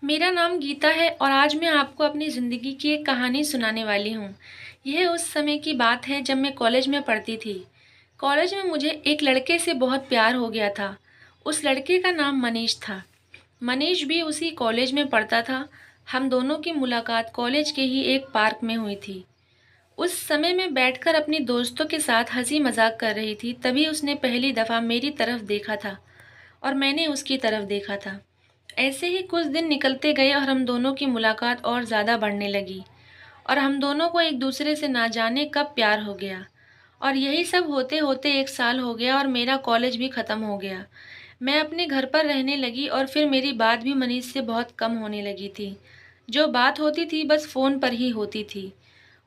मेरा नाम गीता है और आज मैं आपको अपनी ज़िंदगी की एक कहानी सुनाने वाली हूँ। यह उस समय की बात है जब मैं कॉलेज में पढ़ती थी। कॉलेज में मुझे एक लड़के से बहुत प्यार हो गया था। उस लड़के का नाम मनीष था। मनीष भी उसी कॉलेज में पढ़ता था। हम दोनों की मुलाकात कॉलेज के ही एक पार्क में हुई थी। उस समय मैं बैठकर अपनी दोस्तों के साथ हंसी मजाक कर रही थी, तभी उसने पहली दफ़ा मेरी तरफ देखा था और मैंने उसकी तरफ देखा था। ऐसे ही कुछ दिन निकलते गए और हम दोनों की मुलाकात और ज़्यादा बढ़ने लगी और हम दोनों को एक दूसरे से ना जाने कब प्यार हो गया। और यही सब होते होते 1 साल हो गया और मेरा कॉलेज भी ख़त्म हो गया। मैं अपने घर पर रहने लगी और फिर मेरी बात भी मनीष से बहुत कम होने लगी थी। जो बात होती थी बस फ़ोन पर ही होती थी।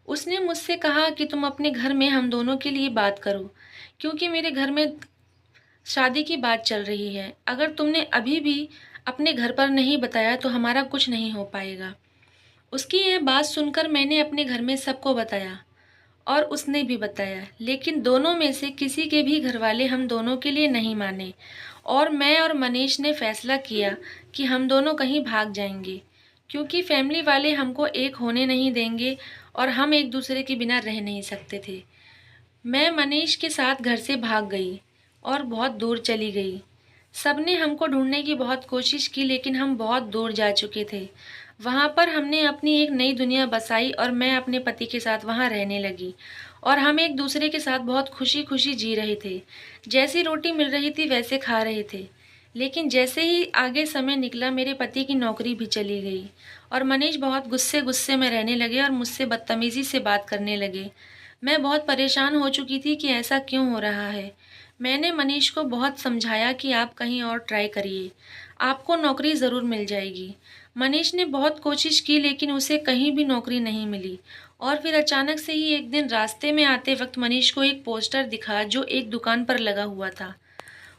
उसने मुझसे कहा कि तुम अपने घर में हम दोनों के लिए बात करो, क्योंकि मेरे घर में शादी की बात चल रही है। अगर तुमने अभी भी अपने घर पर नहीं बताया तो हमारा कुछ नहीं हो पाएगा। उसकी यह बात सुनकर मैंने अपने घर में सबको बताया और उसने भी बताया, लेकिन दोनों में से किसी के भी घरवाले हम दोनों के लिए नहीं माने और मैं और मनीष ने फैसला किया कि हम दोनों कहीं भाग जाएंगे, क्योंकि फैमिली वाले हमको एक होने नहीं देंगे और हम एक दूसरे के बिना रह नहीं सकते थे। मैं मनीष के साथ घर से भाग गई और बहुत दूर चली गई। सबने हमको ढूंढने की बहुत कोशिश की, लेकिन हम बहुत दूर जा चुके थे। वहाँ पर हमने अपनी एक नई दुनिया बसाई और मैं अपने पति के साथ वहाँ रहने लगी और हम एक दूसरे के साथ बहुत खुशी खुशी जी रहे थे। जैसी रोटी मिल रही थी वैसे खा रहे थे। लेकिन जैसे ही आगे समय निकला मेरे पति की नौकरी भी चली गई और मनीष बहुत गुस्से गुस्से में रहने लगे और मुझसे बदतमीजी से बात करने लगे। मैं बहुत परेशान हो चुकी थी कि ऐसा क्यों हो रहा है। मैंने मनीष को बहुत समझाया कि आप कहीं और ट्राई करिए, आपको नौकरी ज़रूर मिल जाएगी। मनीष ने बहुत कोशिश की लेकिन उसे कहीं भी नौकरी नहीं मिली। और फिर अचानक से ही एक दिन रास्ते में आते वक्त मनीष को एक पोस्टर दिखा जो एक दुकान पर लगा हुआ था।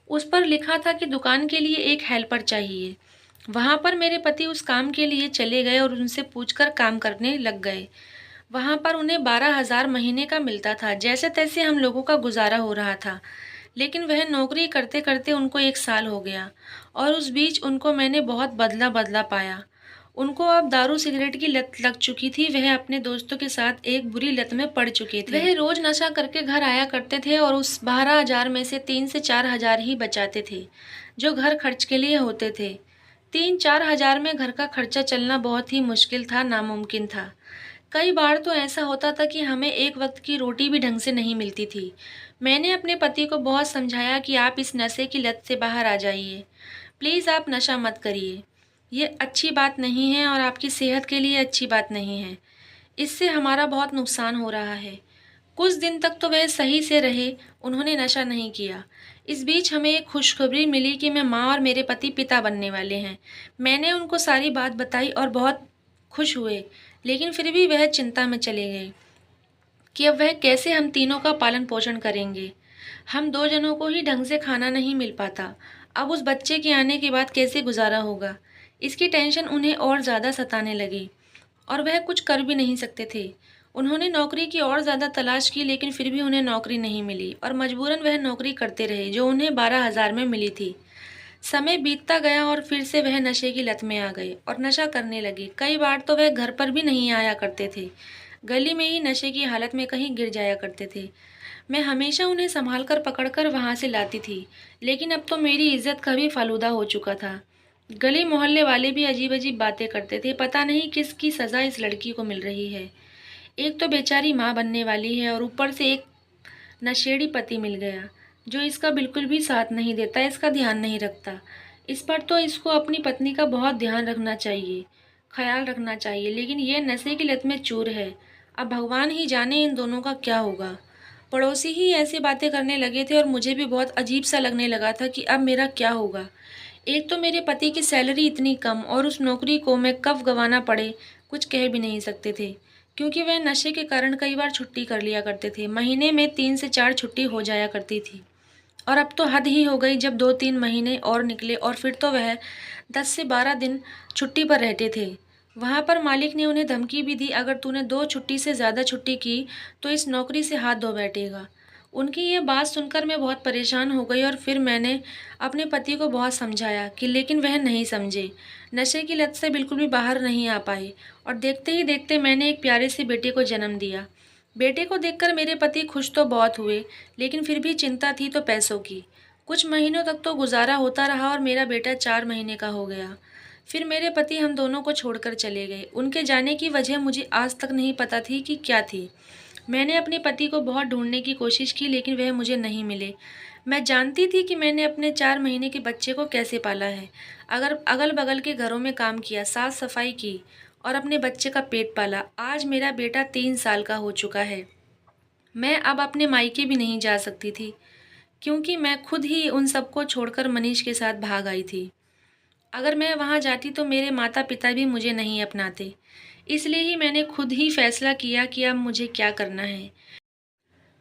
उस पर लिखा था कि दुकान के लिए एक हेल्पर चाहिए। वहाँ पर मेरे पति उस काम के लिए चले गए और उनसे पूछकर काम करने लग गए। वहाँ पर उन्हें 12,000 महीने का मिलता था। जैसे तैसे हम लोगों का गुजारा हो रहा था। लेकिन वह नौकरी करते करते उनको 1 साल हो गया और उस बीच उनको मैंने बहुत बदला बदला पाया। उनको अब दारू सिगरेट की लत लग चुकी थी। वह अपने दोस्तों के साथ एक बुरी लत में पड़ चुके थे। वह रोज नशा करके घर आया करते थे और उस 12,000 में से 3 से 4 हजार ही बचाते थे जो घर खर्च के लिए होते थे। 3-4 हजार में घर का खर्चा चलना बहुत ही मुश्किल था, नामुमकिन था। कई बार तो ऐसा होता था कि हमें एक वक्त की रोटी भी ढंग से नहीं मिलती थी। मैंने अपने पति को बहुत समझाया कि आप इस नशे की लत से बाहर आ जाइए। प्लीज़ आप नशा मत करिए। ये अच्छी बात नहीं है और आपकी सेहत के लिए अच्छी बात नहीं है। इससे हमारा बहुत नुकसान हो रहा है। कुछ दिन तक तो वह सही से रहे, उन्होंने नशा नहीं किया। इस बीच हमें एक खुशखबरी मिली कि मैं माँ और मेरे पति पिता बनने वाले हैं। मैंने उनको सारी बात बताई और बहुत खुश हुए, लेकिन फिर भी वह चिंता में चले गए कि अब वह कैसे हम तीनों का पालन पोषण करेंगे। हम दो जनों को ही ढंग से खाना नहीं मिल पाता। अब उस बच्चे के आने के बाद कैसे गुजारा होगा, इसकी टेंशन उन्हें और ज़्यादा सताने लगी और वह कुछ कर भी नहीं सकते थे। उन्होंने नौकरी की और ज़्यादा तलाश की, लेकिन फिर भी उन्हें नौकरी नहीं मिली और मजबूरन वह नौकरी करते रहे जो उन्हें 12,000 में मिली थी। समय बीतता गया और फिर से वह नशे की लत में आ गए और नशा करने लगे। कई बार तो वह घर पर भी नहीं आया करते थे, गली में ही नशे की हालत में कहीं गिर जाया करते थे। मैं हमेशा उन्हें संभाल कर पकड़ कर वहाँ से लाती थी, लेकिन अब तो मेरी इज्जत का भी फालूदा हो चुका था। गली मोहल्ले वाले भी अजीब अजीब बातें करते थे। पता नहीं किसकी सज़ा इस लड़की को मिल रही है। एक तो बेचारी माँ बनने वाली है और ऊपर से एक नशेड़ी पति मिल गया जो इसका बिल्कुल भी साथ नहीं देता, इसका ध्यान नहीं रखता। इस पर तो इसको अपनी पत्नी का बहुत ध्यान रखना चाहिए, ख्याल रखना चाहिए, लेकिन ये नशे की लत में चूर है। अब भगवान ही जाने इन दोनों का क्या होगा। पड़ोसी ही ऐसी बातें करने लगे थे और मुझे भी बहुत अजीब सा लगने लगा था कि अब मेरा क्या होगा। एक तो मेरे पति की सैलरी इतनी कम और उस नौकरी को मैं कब गंवाना पड़े कुछ कह भी नहीं सकते थे, क्योंकि वह नशे के कारण कई बार छुट्टी कर लिया करते थे। महीने में 3 से 4 छुट्टी हो जाया करती थी और अब तो हद ही हो गई जब 2-3 महीने और निकले और फिर तो वह 10 से 12 दिन छुट्टी पर रहते थे। वहाँ पर मालिक ने उन्हें धमकी भी दी, अगर तूने 2 छुट्टी से ज़्यादा छुट्टी की तो इस नौकरी से हाथ धो बैठेगा। उनकी ये बात सुनकर मैं बहुत परेशान हो गई और फिर मैंने अपने पति को बहुत समझाया कि लेकिन वह नहीं समझे। नशे की लत से बिल्कुल भी बाहर नहीं आ पाए और देखते ही देखते मैंने एक प्यारे से बेटे को जन्म दिया। बेटे को देखकर मेरे पति खुश तो बहुत हुए, लेकिन फिर भी चिंता थी तो पैसों की। कुछ महीनों तक तो गुजारा होता रहा और मेरा बेटा 4 महीने का हो गया। फिर मेरे पति हम दोनों को छोड़कर चले गए। उनके जाने की वजह मुझे आज तक नहीं पता थी कि क्या थी। मैंने अपने पति को बहुत ढूंढने की कोशिश की, लेकिन वह मुझे नहीं मिले। मैं जानती थी कि मैंने अपने 4 महीने के बच्चे को कैसे पाला है। अगर अगल बगल के घरों में काम किया, साफ सफाई की और अपने बच्चे का पेट पाला। आज मेरा बेटा 3 साल का हो चुका है। मैं अब अपने मायके भी नहीं जा सकती थी, क्योंकि मैं खुद ही उन सबको छोड़कर मनीष के साथ भाग आई थी। अगर मैं वहाँ जाती तो मेरे माता पिता भी मुझे नहीं अपनाते। इसलिए ही मैंने खुद ही फैसला किया कि अब मुझे क्या करना है।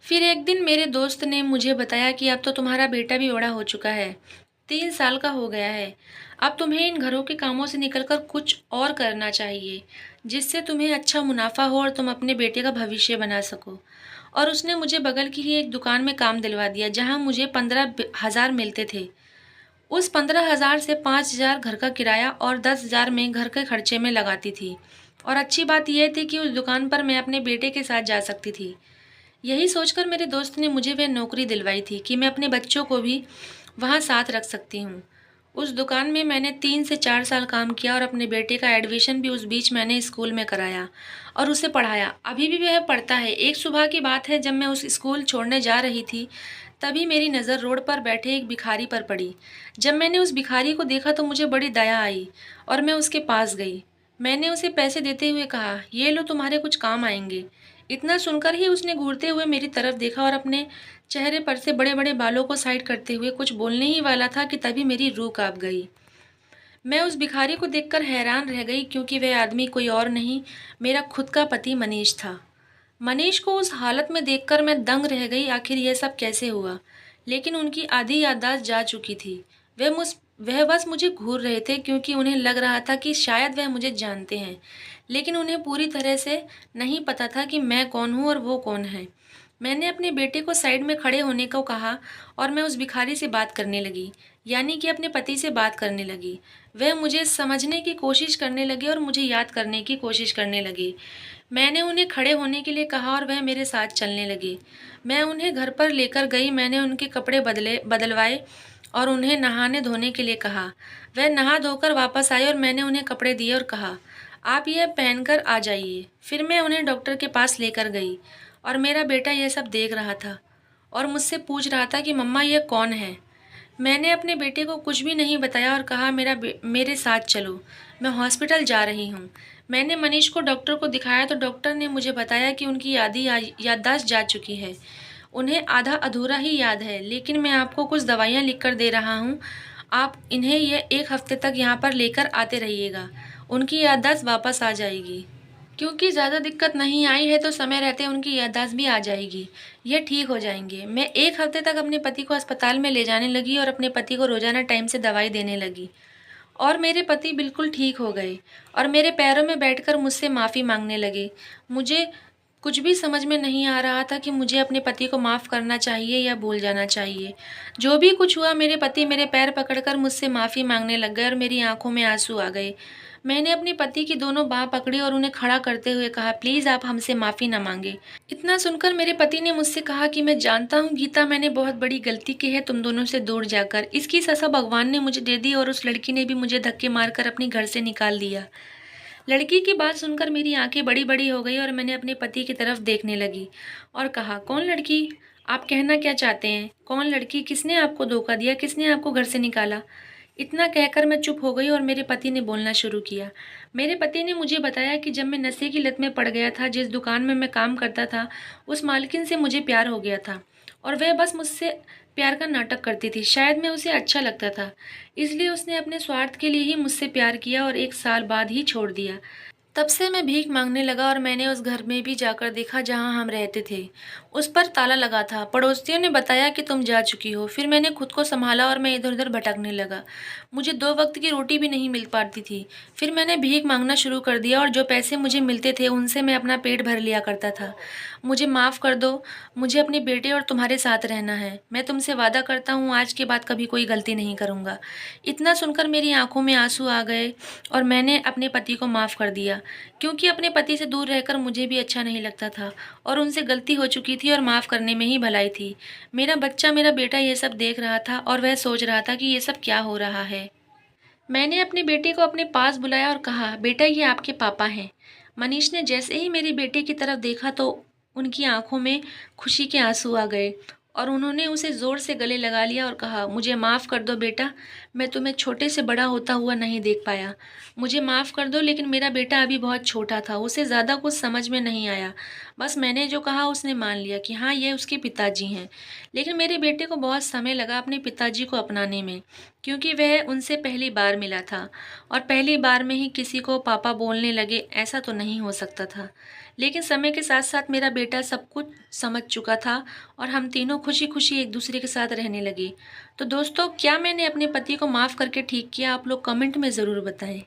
फिर एक दिन मेरे दोस्त ने मुझे बताया कि अब तो तुम्हारा बेटा भी बड़ा हो चुका है, 3 साल का हो गया है। अब तुम्हें इन घरों के कामों से निकलकर कुछ और करना चाहिए, जिससे तुम्हें अच्छा मुनाफा हो और तुम अपने बेटे का भविष्य बना सको। और उसने मुझे बगल की ही एक दुकान में काम दिलवा दिया, जहाँ मुझे 15,000 मिलते थे। उस 15,000 से 5,000 घर का किराया और 10,000 मैं घर के खर्चे में लगाती थी। और अच्छी बात यह थी कि उस दुकान पर मैं अपने बेटे के साथ जा सकती थी। यही सोचकर मेरे दोस्त ने मुझे वह नौकरी दिलवाई थी कि मैं अपने बच्चों को भी वहाँ साथ रख सकती हूँ। उस दुकान में मैंने 3 से 4 साल काम किया और अपने बेटे का एडमिशन भी उस बीच मैंने स्कूल में कराया और उसे पढ़ाया। अभी भी वह पढ़ता है। एक सुबह की बात है, जब मैं उस स्कूल छोड़ने जा रही थी, तभी मेरी नज़र रोड पर बैठे एक भिखारी पर पड़ी। जब मैंने उस भिखारी को देखा तो मुझे बड़ी दया आई और मैं उसके पास गई। मैंने उसे पैसे देते हुए कहा, ये लो, तुम्हारे कुछ काम आएंगे। इतना सुनकर ही उसने घूरते हुए मेरी तरफ देखा और अपने चेहरे पर से बड़े बड़े बालों को साइड करते हुए कुछ बोलने ही वाला था कि तभी मेरी रूह कांप गई। मैं उस भिखारी को देखकर हैरान रह गई, क्योंकि वह आदमी कोई और नहीं, मेरा खुद का पति मनीष था। मनीष को उस हालत में देखकर मैं दंग रह गई। आखिर यह सब कैसे हुआ? लेकिन उनकी आधी याददाश्त जा चुकी थी। वह बस मुझे घूर रहे थे, क्योंकि उन्हें लग रहा था कि शायद वह मुझे जानते हैं, लेकिन उन्हें पूरी तरह से नहीं पता था कि मैं कौन हूँ और वो कौन है। मैंने अपने बेटे को साइड में खड़े होने को कहा और मैं उस भिखारी से बात करने लगी, यानी कि अपने पति से बात करने लगी। वह मुझे समझने की कोशिश करने लगे और मुझे याद करने की कोशिश करने लगे। मैंने उन्हें खड़े होने के लिए कहा और वह मेरे साथ चलने लगे। मैं उन्हें घर पर लेकर गई। मैंने उनके कपड़े बदलवाए और उन्हें नहाने धोने के लिए कहा। वह नहा धोकर वापस आए और मैंने उन्हें कपड़े दिए और कहा, आप यह पहनकर आ जाइए। फिर मैं उन्हें डॉक्टर के पास लेकर गई और मेरा बेटा यह सब देख रहा था और मुझसे पूछ रहा था कि मम्मा यह कौन है। मैंने अपने बेटे को कुछ भी नहीं बताया और कहा, मेरे साथ चलो, मैं हॉस्पिटल जा रही हूँ। मैंने मनीष को डॉक्टर को दिखाया तो डॉक्टर ने मुझे बताया कि उनकी याददाश्त जा चुकी है। उन्हें आधा अधूरा ही याद है, लेकिन मैं आपको कुछ दवाइयाँ लिख कर दे रहा हूँ। आप इन्हें यह 1 हफ्ते तक यहाँ पर लेकर आते रहिएगा। उनकी याददाश्त वापस आ जाएगी। क्योंकि ज़्यादा दिक्कत नहीं आई है तो समय रहते उनकी याददाश्त भी आ जाएगी। ये ठीक हो जाएंगे। मैं 1 हफ्ते तक अपने पति को अस्पताल में ले जाने लगी और अपने पति को रोज़ाना टाइम से दवाई देने लगी। और मेरे पति बिल्कुल ठीक हो गए और मेरे पैरों में बैठकर मुझसे माफ़ी मांगने लगे। मुझे कुछ भी समझ में नहीं आ रहा था कि मुझे अपने पति को माफ़ करना चाहिए या भूल जाना चाहिए। जो भी कुछ हुआ, मेरे पति मेरे पैर पकड़कर मुझसे माफ़ी मांगने लग गए और मेरी आंखों में आंसू आ गए। मैंने अपने पति की दोनों बाह पकड़ी और उन्हें खड़ा करते हुए कहा, प्लीज़ आप हमसे माफ़ी न मांगे। इतना सुनकर मेरे पति ने मुझसे कहा कि मैं जानता हूँ गीता, मैंने बहुत बड़ी गलती की है तुम दोनों से दूर जाकर। इसकी सज़ा भगवान ने मुझे दे दी और उस लड़की ने भी मुझे धक्के मारकर अपने घर से निकाल दिया। लड़की की बात सुनकर मेरी आंखें बड़ी बड़ी हो गई और मैंने अपने पति की तरफ देखने लगी और कहा, कौन लड़की? आप कहना क्या चाहते हैं? कौन लड़की? किसने आपको धोखा दिया? किसने आपको घर से निकाला? इतना कहकर मैं चुप हो गई और मेरे पति ने बोलना शुरू किया। मेरे पति ने मुझे बताया कि जब मैं नशे की लत में पड़ गया था, जिस दुकान में मैं काम करता था, उस मालकिन से मुझे प्यार हो गया था और वह बस मुझसे प्यार का नाटक करती थी। शायद मैं उसे अच्छा लगता था, इसलिए उसने अपने स्वार्थ के लिए ही मुझसे प्यार किया और 1 साल बाद ही छोड़ दिया। तब से मैं भीख माँगने लगा और मैंने उस घर में भी जाकर देखा जहाँ हम रहते थे। उस पर ताला लगा था। पड़ोसियों ने बताया कि तुम जा चुकी हो। फिर मैंने खुद को सँभाला और मैं इधर-उधर भटकने लगा। मुझे 2 वक़्त की रोटी भी नहीं मिल पाती थी। फिर मैंने भीख माँगना शुरू कर दिया और जो पैसे मुझे मिलते थे उनसे मैं अपना पेट भर लिया करता था। मुझे माफ़ कर दो, मुझे अपने बेटे और तुम्हारे साथ रहना है। मैं तुमसे वादा करता हूँ आज के बाद कभी कोई गलती नहीं करूँगा। इतना सुनकर मेरी आँखों में आँसू आ गए और मैंने अपने पति को माफ़ कर दिया। क्योंकि अपने पति से दूर रहकर मुझे भी अच्छा नहीं लगता था और उनसे गलती हो चुकी थी और माफ़ करने में ही भलाई थी। मेरा बेटा ये सब देख रहा था और वह सोच रहा था कि ये सब क्या हो रहा है। मैंने अपने बेटे को अपने पास बुलाया और कहा, बेटा ये आपके पापा हैं। मनीष ने जैसे ही मेरी बेटे की तरफ देखा तो उनकी आंखों में खुशी के आंसू आ गए और उन्होंने उसे ज़ोर से गले लगा लिया और कहा, मुझे माफ़ कर दो बेटा, मैं तुम्हें छोटे से बड़ा होता हुआ नहीं देख पाया। मुझे माफ़ कर दो, लेकिन मेरा बेटा अभी बहुत छोटा था, उसे ज़्यादा कुछ समझ में नहीं आया। बस मैंने जो कहा उसने मान लिया कि हाँ, ये उसके पिताजी हैं। लेकिन मेरे बेटे को बहुत समय लगा अपने पिताजी को अपनाने में, क्योंकि वह उनसे पहली बार मिला था और पहली बार में ही किसी को पापा बोलने लगे, ऐसा तो नहीं हो सकता था। लेकिन समय के साथ-साथ मेरा बेटा सब कुछ समझ चुका था और हम तीनों खुशी-खुशी एक-दूसरे के साथ रहने लगे। तो दोस्तों, क्या मैंने अपने पति को माफ़ करके ठीक किया? आप लोग कमेंट में ज़रूर बताएँ।